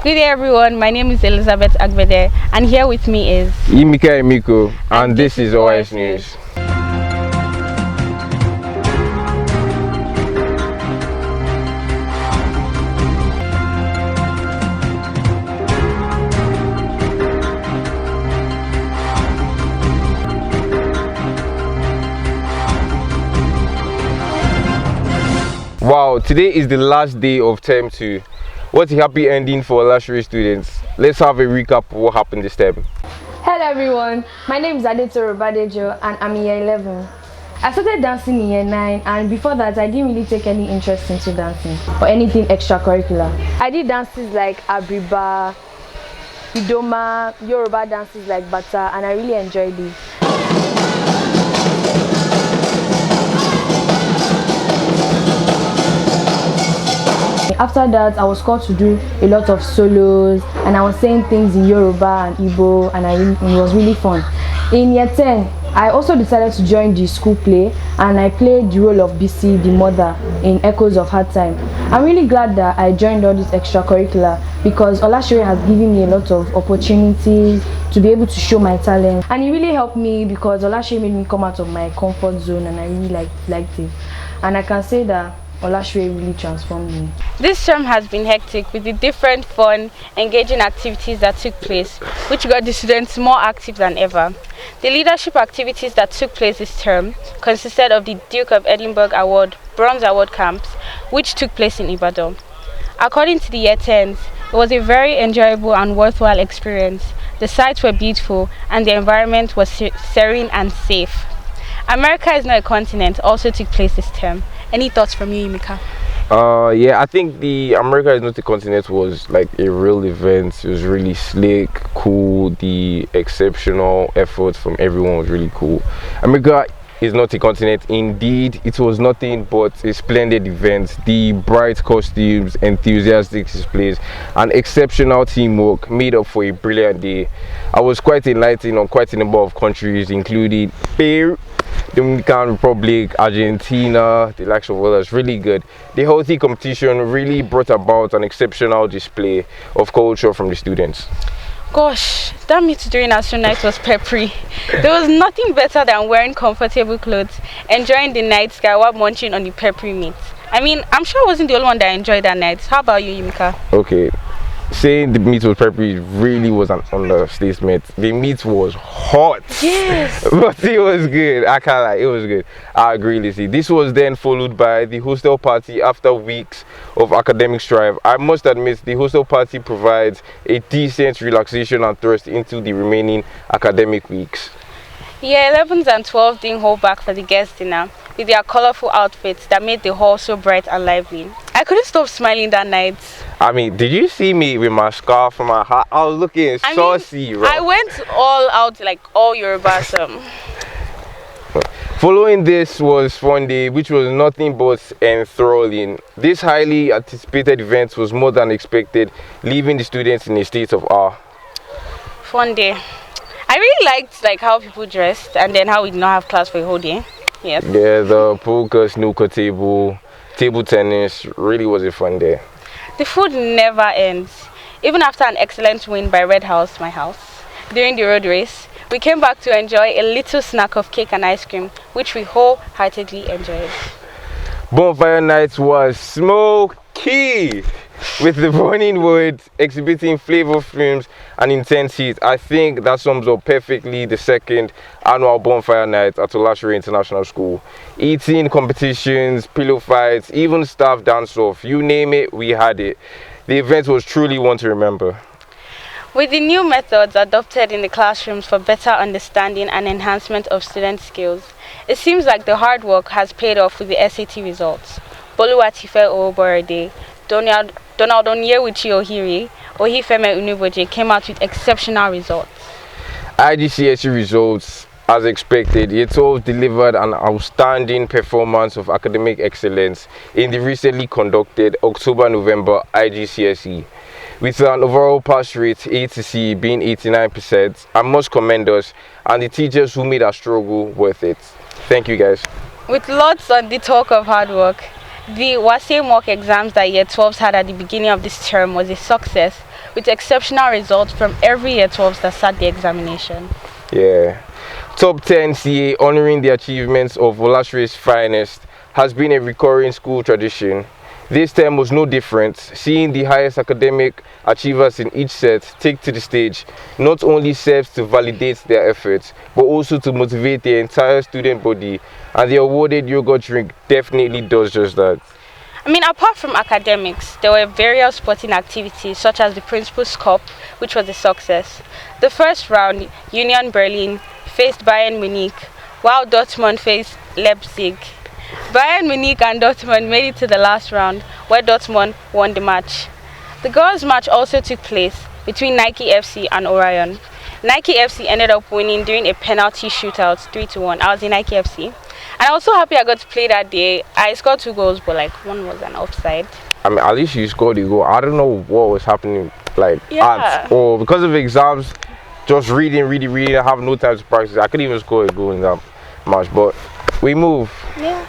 Good day everyone, my name is Elizabeth Agbede and here with me is Yimika Emiko and this is OS News. Wow, today is the last day of term 2. What a happy ending for Olasore students. Let's have a recap of what happened this term. Hello everyone, my name is Adetoro Badejo and I'm in year 11. I started dancing in year 9 and before that I didn't really take any interest into dancing or anything extracurricular. I did dances like Abriba, Idoma, Yoruba dances like Bata, and I really enjoyed it. After that, I was called to do a lot of solos and I was saying things in Yoruba and Igbo, and it was really fun. In year 10, I also decided to join the school play and I played the role of BC, the mother, in Echoes of Hard Time. I'm really glad that I joined all this extracurricular because Olasore has given me a lot of opportunities to be able to show my talent, and it really helped me because Olasore made me come out of my comfort zone and I really liked it. And I can say that Olasore really transformed me. This term has been hectic with the different fun, engaging activities that took place, which got the students more active than ever. The leadership activities that took place this term consisted of the Duke of Edinburgh Award, Bronze Award camps, which took place in Ibadan. According to the year 10s, it was a very enjoyable and worthwhile experience. The sights were beautiful and the environment was serene and safe. America is not a continent also took place this term. Any thoughts from you, Yimika? Yeah, I think the America is Not a Continent was like a real event. It was really slick, cool. The exceptional effort from everyone was really cool. America is Not a Continent, indeed, it was nothing but a splendid event. The bright costumes, enthusiastic displays, and exceptional teamwork made up for a brilliant day. I was quite enlightened on quite a number of countries, including Peru, Dominican Republic, Argentina, the likes of others. Really good. The healthy competition really brought about an exceptional display of culture from the students. Gosh, that meet during Astro Night was peppery. There was nothing better than wearing comfortable clothes, enjoying the night sky while munching on the peppery meat. I mean, I'm sure I wasn't the only one that enjoyed that night. How about you, Yimika? Okay, saying the meat was peppery really was an understatement. The meat was hot. Yes. But it was good. I can't lie, it was good. I agree, Lizzie. This was then followed by the hostel party after weeks of academic strife. I must admit, the hostel party provides a decent relaxation and thrust into the remaining academic weeks. Year 11s and 12 didn't hold back for the guest dinner with their colorful outfits that made the hall so bright and lively. I couldn't stop smiling that night. I mean, did you see me with my scarf and my hat? I was looking saucy, bro. I went all out like all Yoruba. Following this was Fun Day, which was nothing but enthralling. This highly anticipated event was more than expected, leaving the students in a state of awe. Fun Day. I really liked how people dressed and then how we did not have class for a whole day. Yes. Yeah, the poker, snooker table, table tennis really was a fun day. The food never ends. Even after an excellent win by Red House, my house, during the road race, we came back to enjoy a little snack of cake and ice cream, which we wholeheartedly enjoyed. Bonfire night was smoky, with the burning wood exhibiting flavor fumes and intense heat. I think that sums up perfectly the second annual bonfire night at Olasore International School. Eating competitions, pillow fights, even staff dance-off, you name it, we had it. The event was truly one to remember. With the new methods adopted in the classrooms for better understanding and enhancement of student skills, it seems like the hard work has paid off with the SAT results. Boluwatife Oborode, Donald Onyewuchi Ohiri, Ohifeme Unuboje came out with exceptional results. IGCSE results, as expected, Yeto delivered an outstanding performance of academic excellence in the recently conducted October-November IGCSE. With an overall pass rate A to C being 89%, I must commend us and the teachers who made our struggle worth it. Thank you guys. With lots on the talk of hard work, the WASE mock exams that Year 12s had at the beginning of this term was a success, with exceptional results from every year 12s that sat the examination. Yeah. Top 10 CA honoring the achievements of Olashire's finest has been a recurring school tradition. This term was no different, seeing the highest academic achievers in each set take to the stage not only serves to validate their efforts, but also to motivate the entire student body, and the awarded yogurt drink definitely does just that. I mean, apart from academics, there were various sporting activities such as the Principal's Cup, which was a success. The first round, Union Berlin faced Bayern Munich, while Dortmund faced Leipzig. Bayern Munich and Dortmund made it to the last round, where Dortmund won the match. The girls' match also took place between Nike FC and Orion. Nike FC ended up winning during a penalty shootout 3-1. I was in Nike FC. And I was so happy I got to play that day. I scored 2 goals, but like one was an offside. I mean, at least you scored a goal. I don't know what was happening, at or because of exams, just reading, I have no time to practice. I couldn't even score a goal in that match, but we move. Yeah.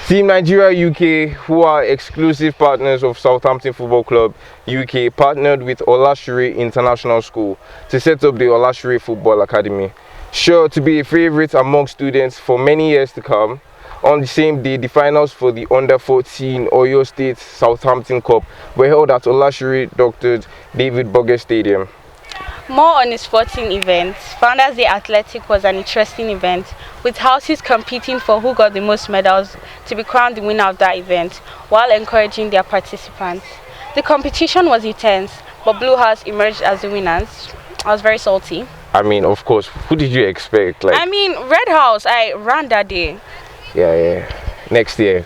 Team Nigeria UK, who are exclusive partners of Southampton Football Club UK, partnered with Olashire International School to set up the Olashire Football Academy. Sure to be a favorite among students for many years to come, on the same day, the finals for the Under-14 Oyo State Southampton Cup were held at Olashire Dr. David Boggess Stadium. More on the sporting events. Founders Day Athletic was an interesting event, with houses competing for who got the most medals to be crowned the winner of that event, while encouraging their participants. The competition was intense, but Blue House emerged as the winners. I was very salty. I mean, of course, who did you expect? I mean, Red House, I ran that day. Yeah. Next year.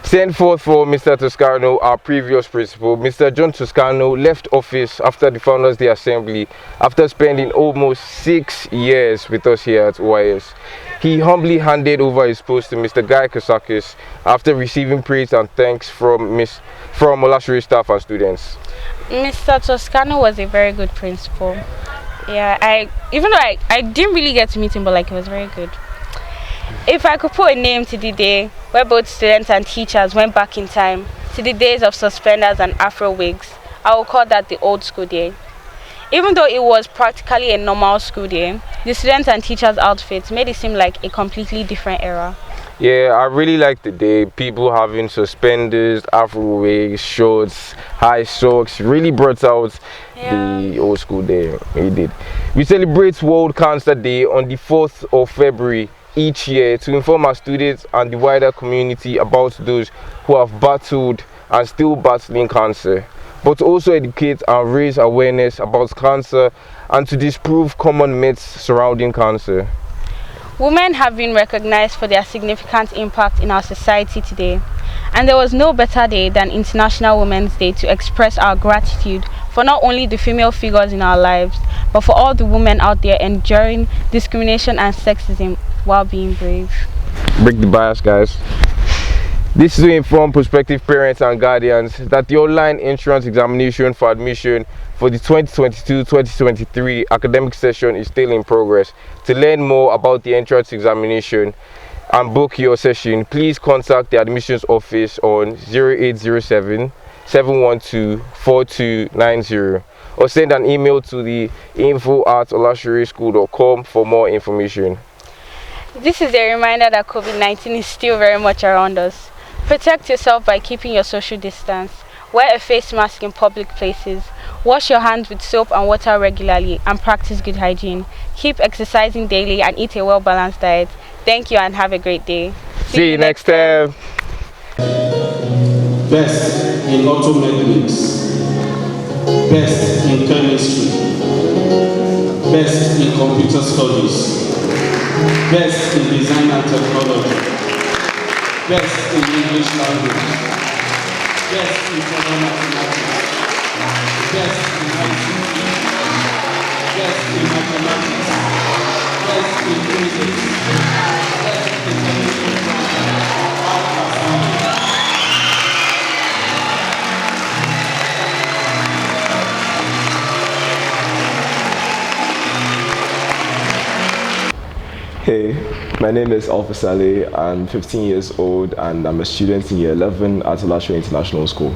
Sent forth for Mr. Toscano, our previous principal. Mr. John Toscano left office after the Founders Day Assembly after spending almost 6 years with us here at OIS. He humbly handed over his post to Mr. Guy Kasakis after receiving praise and thanks from Olashire staff and students. Mr. Toscano was a very good principal. Yeah, even though I didn't really get to meet him, but like, he was very good. If I could put a name to the day where both students and teachers went back in time to the days of suspenders and afro wigs, I would call that the old school day. Even though it was practically a normal school day, the students and teachers' outfits made it seem like a completely different era. Yeah, I really liked the day. People having suspenders, afro wigs, shorts, high socks, really brought out the old school day. It did. We celebrate World Cancer Day on the 4th of February each year to inform our students and the wider community about those who have battled and still battling cancer, but also educate and raise awareness about cancer and to disprove common myths surrounding cancer. Women have been recognized for their significant impact in our society today, and there was no better day than International Women's Day to express our gratitude for not only the female figures in our lives, but for all the women out there enduring discrimination and sexism while being brave. Break the bias, guys. This is to inform prospective parents and guardians that the online entrance examination for admission for the 2022-2023 academic session is still in progress. To learn more about the entrance examination and book your session, please contact the admissions office on 0807 712 4290 or send an email to the info@olashireschool.com for more information. This is a reminder that COVID-19 is still very much around us. Protect yourself by keeping your social distance. Wear a face mask in public places. Wash your hands with soap and water regularly and practice good hygiene. Keep exercising daily and eat a well-balanced diet. Thank you and have a great day. See you next time. Best in automechanics. Best in chemistry. Best in computer studies. Best in design and technology. Best in English language. Best in general mathematics. Best in IT. Best in mathematics. Best in physics. Best in chemistry. Hey, my name is Alpha Saleh. I'm 15 years old and I'm a student in year 11 at Olashire International School.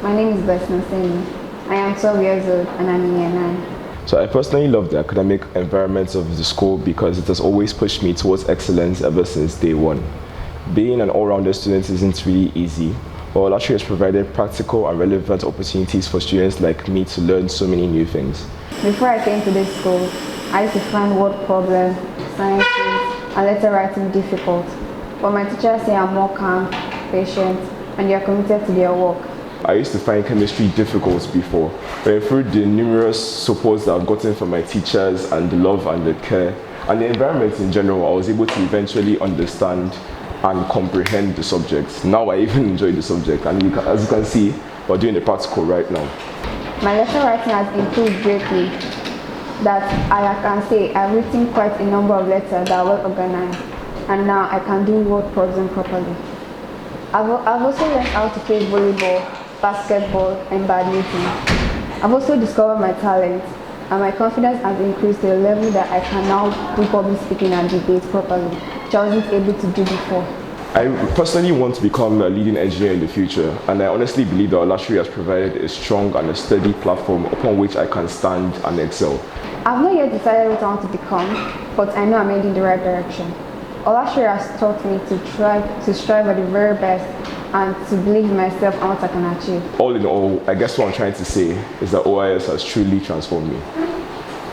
My name is Blessing Seni. I am 12 years old and I'm in year 9. So I personally love the academic environment of the school because it has always pushed me towards excellence ever since day one. Being an all-rounder student isn't really easy, but Olatri has provided practical and relevant opportunities for students like me to learn so many new things. Before I came to this school, I used to find word problems, sciences, and letter writing difficult. But my teachers say I'm more calm, patient, and they are committed to their work. I used to find chemistry difficult before, but through the numerous supports that I've gotten from my teachers and the love and the care and the environment in general, I was able to eventually understand and comprehend the subjects. Now I even enjoy the subject, and as you can see, we're doing the practical right now. My letter writing has improved greatly. That I can say I've written quite a number of letters that are well organized, and now I can do word problem properly. I've also learned how to play volleyball, basketball, and badminton. I've also discovered my talent, and my confidence has increased to a level that I can now do public speaking and debate properly, which I wasn't able to do before. I personally want to become a leading engineer in the future, and I honestly believe that Olatri has provided a strong and a steady platform upon which I can stand and excel. I've not yet decided what I want to become, but I know I'm heading in the right direction. Olatri has taught me to strive at the very best and to believe in myself and what I can achieve. All in all, I guess what I'm trying to say is that OIS has truly transformed me.